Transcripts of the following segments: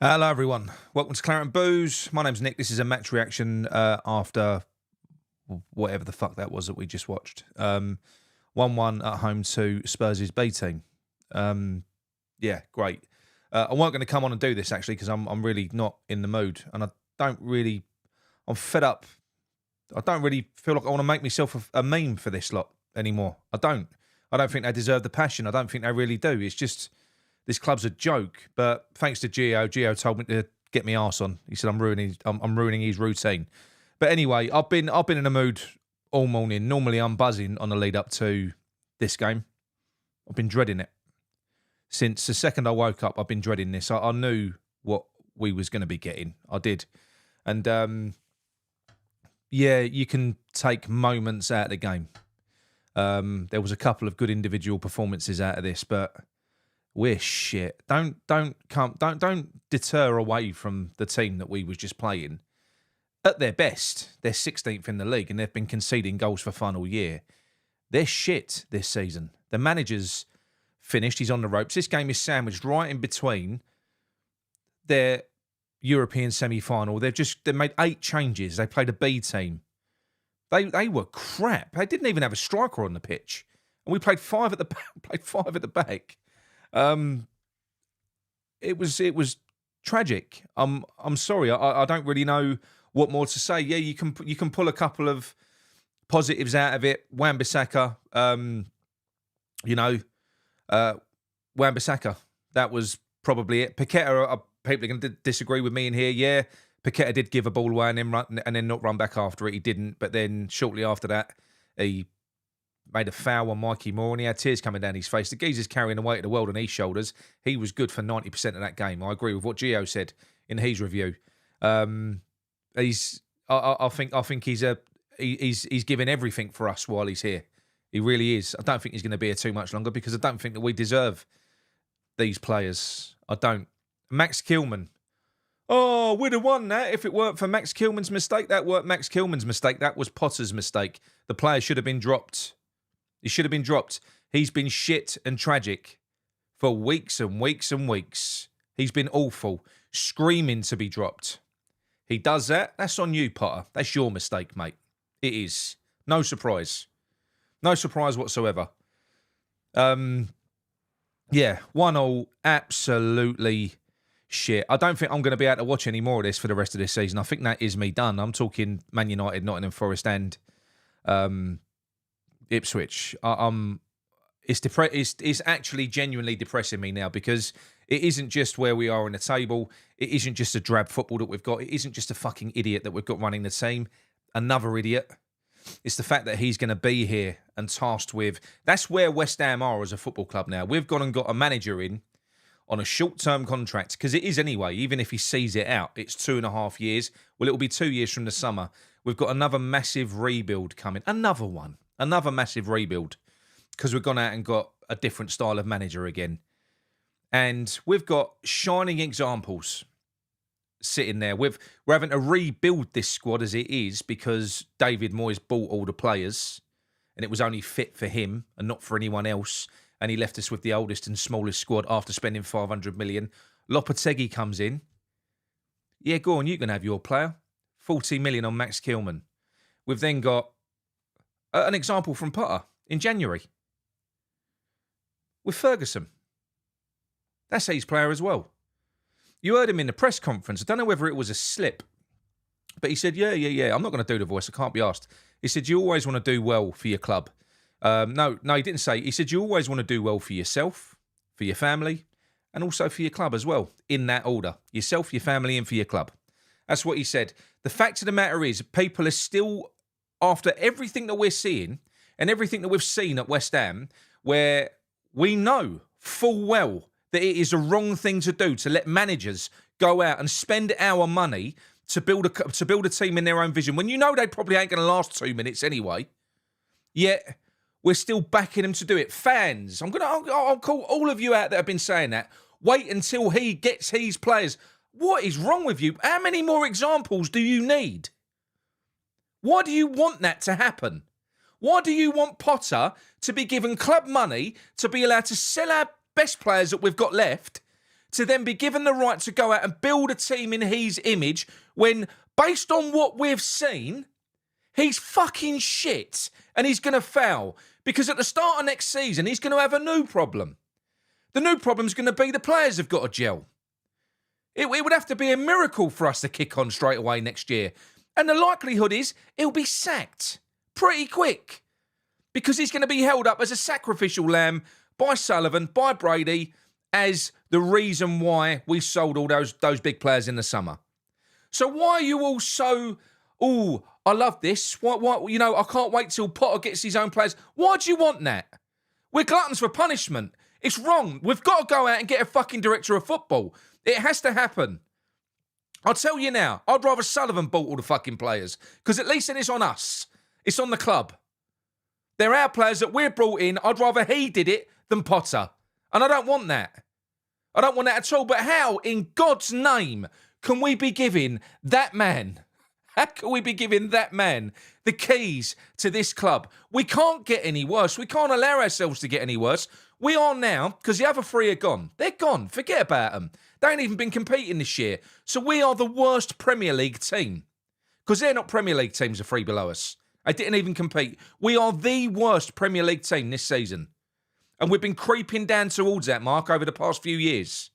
Hello, everyone. Welcome to Claret and Booze. My name's Nick. This is a match reaction after whatever the fuck that was that we just watched. 1-1 at home to Spurs' B team. Yeah, great. I weren't going to come on and do this, actually, because I'm really not in the mood. And I'm fed up. I don't really feel like I want to make myself a meme for this lot anymore. I don't think they deserve the passion. I don't think they really do. It's just... This club's a joke, but thanks to Gio told me to get my arse on. He said I'm ruining his routine. But anyway, I've been in a mood all morning. Normally I'm buzzing on the lead up to this game. I've been dreading it. Since the second I woke up, I've been dreading this. I knew what we was going to be getting. I did. And yeah, you can take moments out of the game. There was a couple of good individual performances out of this, but we're shit. Don't deter away from the team that we was just playing. At their best, they're 16th in the league and they've been conceding goals for fun all year. They're shit this season. The manager's finished. He's on the ropes. This game is sandwiched right in between their European semi-final. They made 8 changes. They played a B team. They were crap. They didn't even have a striker on the pitch, and we played 5 at the back. It was tragic. I'm sorry. I don't really know what more to say. Yeah, you can pull a couple of positives out of it. Wan-Bissaka, Wan-Bissaka. That was probably it. Paqueta, people are going to disagree with me in here. Yeah, Paqueta did give a ball away and then not run back after it. He didn't. But then shortly after that, he made a foul on Mikey Moore and he had tears coming down his face. The geezer's carrying the weight of the world on his shoulders. He was good for 90% of that game. I agree with what Gio said in his review. I think he's giving everything for us while he's here. He really is. I don't think he's going to be here too much longer because I don't think that we deserve these players. I don't. Max Kilman. Oh, we'd have won that if it weren't for Max Kilman's mistake. That weren't Max Kilman's mistake. That was Potter's mistake. The player should have been dropped. He should have been dropped. He's been shit and tragic for weeks and weeks and weeks. He's been awful, screaming to be dropped. He does that. That's on you, Potter. That's your mistake, mate. It is. No surprise. No surprise whatsoever. Yeah, 1-1, absolutely shit. I don't think I'm going to be able to watch any more of this for the rest of this season. I think that is me done. I'm talking Man United, Nottingham Forest and Ipswich. It's actually genuinely depressing me now because it isn't just where we are in the table. It isn't just a drab football that we've got. It isn't just a fucking idiot that we've got running the team. Another idiot. It's the fact that he's going to be here and tasked with... That's where West Ham are as a football club now. We've gone and got a manager in on a short-term contract, because it is anyway, even if he sees it out. It's 2.5 years. Well, it'll be 2 years from the summer. We've got another massive rebuild coming. Another one. Another massive rebuild. Because we've gone out and got a different style of manager again. And we've got shining examples sitting there. We're having to rebuild this squad as it is because David Moyes bought all the players and it was only fit for him and not for anyone else. And he left us with the oldest and smallest squad after spending 500 million. Lopetegui comes in. Yeah, go on, you can have your player. 40 million on Max Kilman. We've then got an example from Potter in January with Ferguson. That's his player as well. You heard him in the press conference. I don't know whether it was a slip, but he said, yeah. I'm not going to do the voice. I can't be asked. He said, you always want to do well for your club. No, he didn't say. He said, you always want to do well for yourself, for your family, and also for your club as well, in that order. Yourself, your family, and for your club. That's what he said. The fact of the matter is, people are still, after everything that we're seeing and everything that we've seen at West Ham, where we know full well that it is the wrong thing to do to let managers go out and spend our money to build a team in their own vision when you know they probably ain't going to last 2 minutes anyway. Yet we're still backing them to do it. Fans, I'll call all of you out that have been saying that. Wait until he gets his players. What is wrong with you? How many more examples do you need? Why do you want that to happen? Why do you want Potter to be given club money to be allowed to sell our best players that we've got left to then be given the right to go out and build a team in his image when, based on what we've seen, he's fucking shit and he's going to foul? Because at the start of next season, he's going to have a new problem. The new problem's going to be the players have got to gel. It would have to be a miracle for us to kick on straight away next year. And the likelihood is he'll be sacked pretty quick because he's going to be held up as a sacrificial lamb by Sullivan, by Brady, as the reason why we sold all those big players in the summer. So why are you all so, I love this. What, you know, I can't wait till Potter gets his own players. Why do you want that? We're gluttons for punishment. It's wrong. We've got to go out and get a fucking director of football. It has to happen. I'll tell you now, I'd rather Sullivan bought all the fucking players because at least then it's on us. It's on the club. They're our players that we're brought in. I'd rather he did it than Potter. And I don't want that. I don't want that at all. But how, in God's name, can we be giving that man, how can we be giving that man the keys to this club? We can't get any worse. We can't allow ourselves to get any worse. We are now, because the other three are gone. They're gone. Forget about them. They ain't even been competing this year. So we are the worst Premier League team. Because they're not Premier League teams, the three below us. They didn't even compete. We are the worst Premier League team this season. And we've been creeping down towards that mark over the past few years.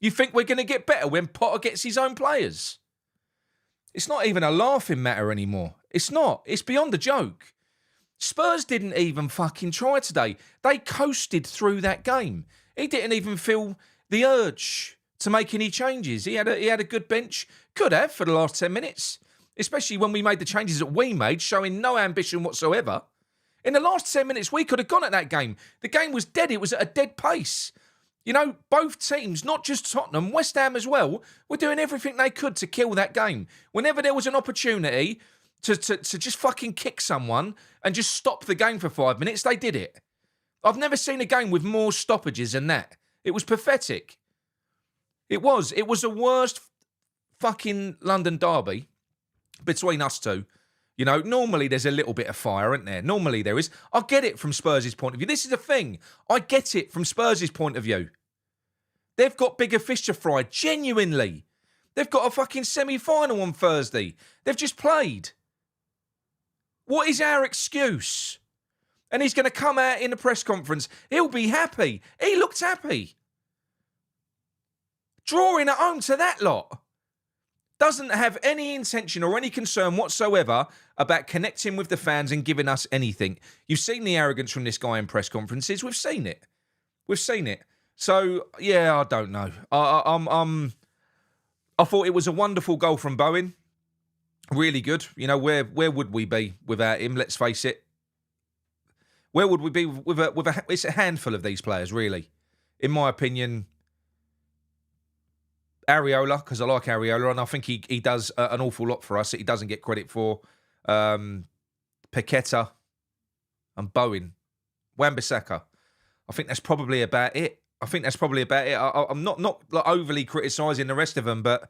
You think we're going to get better when Potter gets his own players? It's not even a laughing matter anymore. It's not. It's beyond a joke. Spurs didn't even fucking try today. They coasted through that game. He didn't even feel the urge to make any changes. He had a good bench. Could have for the last 10 minutes. Especially when we made the changes that we made, showing no ambition whatsoever. In the last 10 minutes, we could have gone at that game. The game was dead. It was at a dead pace. You know, both teams, not just Tottenham, West Ham as well, were doing everything they could to kill that game. Whenever there was an opportunity to just fucking kick someone and just stop the game for 5 minutes, they did it. I've never seen a game with more stoppages than that. It was pathetic. It was. It was the worst fucking London derby between us two. You know, normally there's a little bit of fire, isn't there? Normally there is. I get it from Spurs' point of view. This is the thing. I get it from Spurs' point of view. They've got bigger fish to fry, genuinely. They've got a fucking semi-final on Thursday. They've just played. What is our excuse? And he's going to come out in the press conference. He'll be happy. He looked happy. Drawing at home to that lot. Doesn't have any intention or any concern whatsoever about connecting with the fans and giving us anything. You've seen the arrogance from this guy in press conferences. We've seen it. We've seen it. So, yeah, I don't know. I thought it was a wonderful goal from Bowen. Really good. You know, where would we be without him? Let's face it. Where would we be with a it's a handful of these players, really. In my opinion, Areola, because I like Areola, and I think he does an awful lot for us that he doesn't get credit for. Paqueta and Bowen. Wan-Bissaka. I think that's probably about it. I'm not like overly criticising the rest of them, but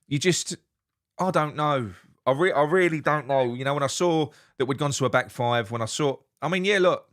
you just, I don't know. I really don't know. You know, when I saw that we'd gone to a back five, look,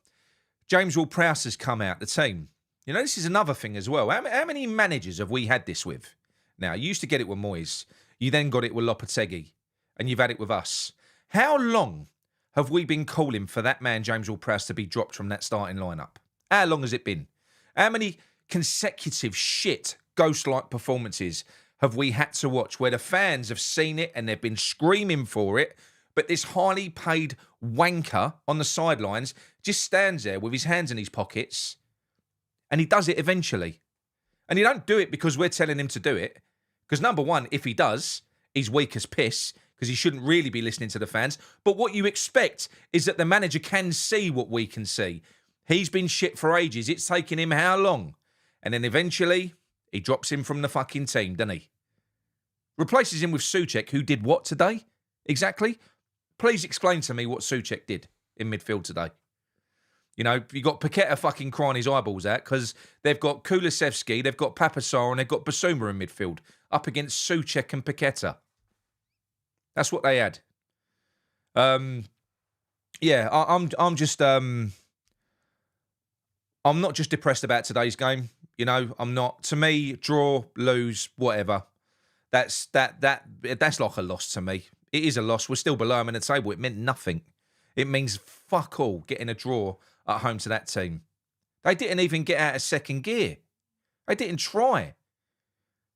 James Ward-Prowse has come out, the team. You know, this is another thing as well. How many managers have we had this with? Now, you used to get it with Moyes. You then got it with Lopetegui. And you've had it with us. How long have we been calling for that man, James Ward-Prowse, to be dropped from that starting lineup? How long has it been? How many consecutive shit ghost-like performances have we had to watch where the fans have seen it and they've been screaming for it, but this highly paid wanker on the sidelines just stands there with his hands in his pockets and he does it eventually. And he don't do it because we're telling him to do it. Because number one, if he does, he's weak as piss because he shouldn't really be listening to the fans. But what you expect is that the manager can see what we can see. He's been shit for ages. It's taken him how long? And then eventually, he drops him from the fucking team, doesn't he? Replaces him with Souček, who did what today? Exactly? Please explain to me what Souček did in midfield today. You know, you got Paqueta fucking crying his eyeballs out because they've got Kulusevski, they've got Papasar, and they've got Basuma in midfield up against Souček and Paqueta. That's what they had. I'm just I'm not just depressed about today's game. You know, I'm not. To me, draw, lose, whatever. That's like a loss to me. It is a loss. We're still below them in the table. It meant nothing. It means fuck all getting a draw at home to that team. They didn't even get out of second gear. They didn't try.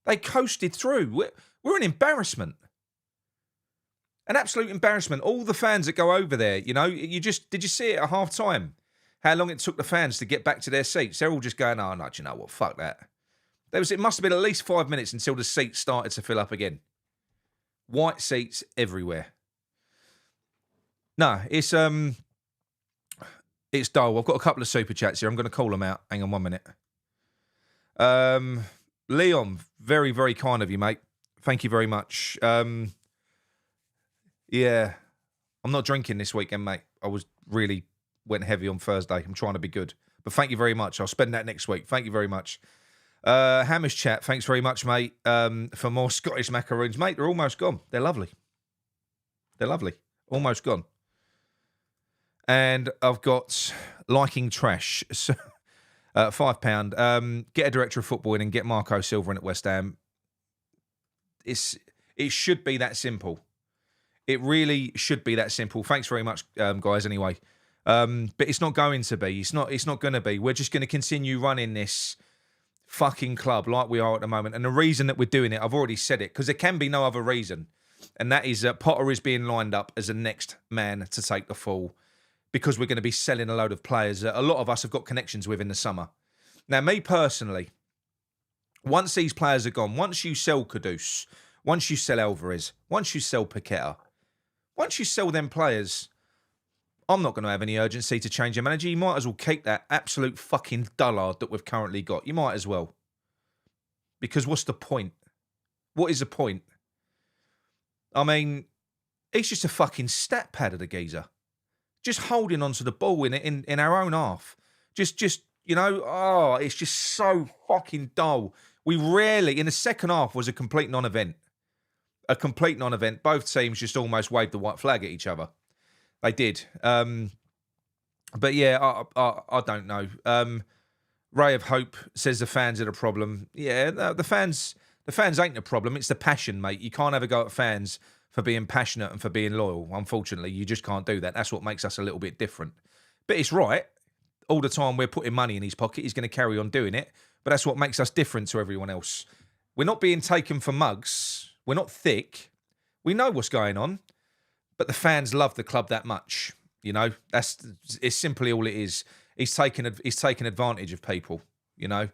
They coasted through. We're an embarrassment. An absolute embarrassment. All the fans that go over there, you know, did you see it at half time? How long it took the fans to get back to their seats? They're all just going, oh, no, do you know what? Fuck that. It must have been at least 5 minutes until the seats started to fill up again. White seats everywhere. No, it's dull. I've got a couple of super chats here. I'm going to call them out. Hang on 1 minute. Leon, very, very kind of you, mate. Thank you very much. Yeah, I'm not drinking this weekend, mate. I went heavy on Thursday. I'm trying to be good. But thank you very much. I'll spend that next week. Thank you very much. Hamish chat, thanks very much, mate, for more Scottish macaroons. Mate, they're almost gone. They're lovely. They're lovely. Almost gone. And I've got liking trash. So, £5. Get a director of football in and get Marco Silva in at West Ham. It should be that simple. It really should be that simple. Thanks very much, guys, anyway. But it's not going to be. It's not going to be. We're just going to continue running this fucking club like we are at the moment. And the reason that we're doing it, I've already said it, because there can be no other reason. And that is that Potter is being lined up as the next man to take the fall, because we're going to be selling a load of players that a lot of us have got connections with in the summer. Now, me personally, once these players are gone, once you sell Kudus, once you sell Alvarez, once you sell Paqueta, once you sell them players, I'm not going to have any urgency to change your manager. You might as well keep that absolute fucking dullard that we've currently got. You might as well. Because what's the point? What is the point? I mean, he's just a fucking stat pad of the geezer. Just holding onto the ball in our own half. Just you know, it's just so fucking dull. We rarely, in the second half, was a complete non-event. A complete non-event. Both teams just almost waved the white flag at each other. They did. But yeah, I don't know. Ray of Hope says the fans are the problem. Yeah, the fans ain't the problem. It's the passion, mate. You can't ever go at fans for being passionate and for being loyal. Unfortunately, you just can't do that. That's what makes us a little bit different. But it's right. All the time we're putting money in his pocket. He's going to carry on doing it. But that's what makes us different to everyone else. We're not being taken for mugs. We're not thick. We know what's going on. But the fans love the club that much. You know, it's simply all it is. He's taken advantage of people. You know,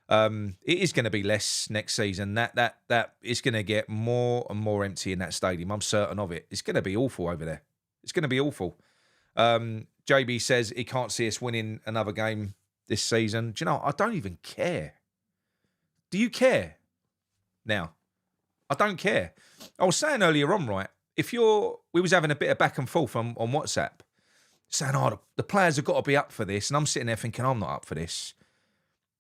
it is going to be less next season. That it's going to get more and more empty in that stadium. I'm certain of it. It's going to be awful over there. It's going to be awful. JB says he can't see us winning another game this season. Do you know? I don't even care. Do you care? Now, I don't care. I was saying earlier on, right? We was having a bit of back and forth on WhatsApp, saying, the players have got to be up for this. And I'm sitting there thinking, I'm not up for this.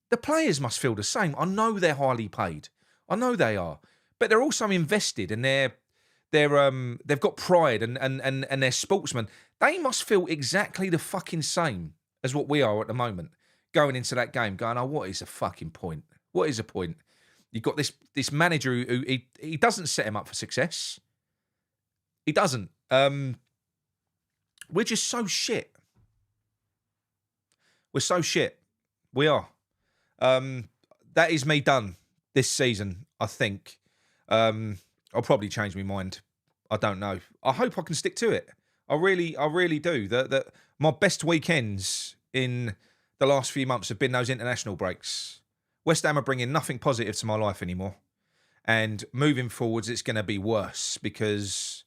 The players must feel the same. I know they're highly paid. I know they are. But they're also invested and they've got pride and they're sportsmen. They must feel exactly the fucking same as what we are at the moment. Going into that game, going, what is the fucking point? What is the point? You've got this manager who he doesn't set him up for success. He doesn't. We're just so shit. We're so shit. We are. That is me done this season, I think. I'll probably change my mind. I don't know. I hope I can stick to it. I really do. That my best weekends in the last few months have been those international breaks. West Ham are bringing nothing positive to my life anymore. And moving forwards, it's going to be worse because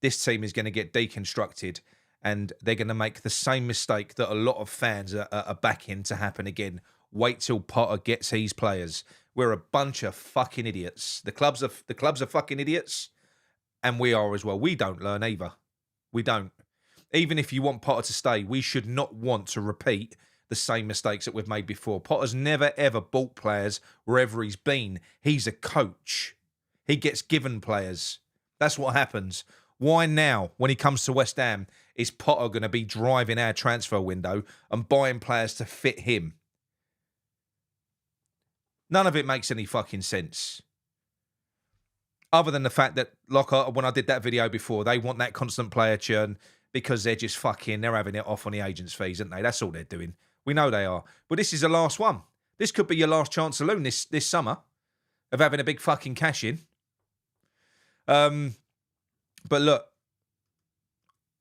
this team is going to get deconstructed and they're going to make the same mistake that a lot of fans are backing to happen again. Wait till Potter gets his players. We're a bunch of fucking idiots. The clubs are fucking idiots, and we are as well. We don't learn either. We don't. Even if you want Potter to stay, we should not want to repeat the same mistakes that we've made before. Potter's never, ever bought players wherever he's been. He's a coach. He gets given players. That's what happens. Why now, when he comes to West Ham, is Potter going to be driving our transfer window and buying players to fit him? None of it makes any fucking sense. Other than the fact that, like when I did that video before, they want that constant player churn because they're just they're having it off on the agents' fees, aren't they? That's all they're doing. We know they are. But this is the last one. This could be your last chance saloon this summer of having a big fucking cash in. But look,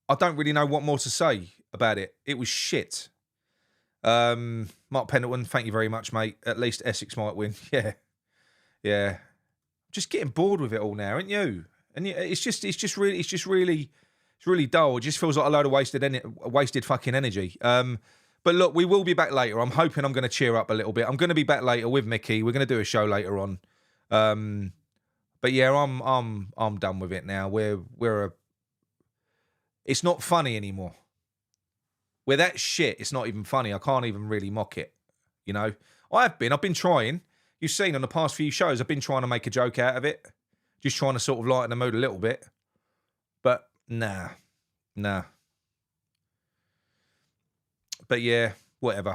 I don't really know what more to say about it. It was shit. Mark Pendleton, thank you very much, mate. At least Essex might win. Yeah. Just getting bored with it all now, aren't you? And it's really dull. It just feels like a load of wasted fucking energy. But look, we will be back later. I'm hoping I'm going to cheer up a little bit. I'm going to be back later with Mickey. We're going to do a show later on. But yeah, I'm done with it now. It's not funny anymore. We're that shit. It's not even funny. I can't even really mock it. You know, I've been trying. You've seen on the past few shows, I've been trying to make a joke out of it. Just trying to sort of lighten the mood a little bit. But nah. But yeah, whatever.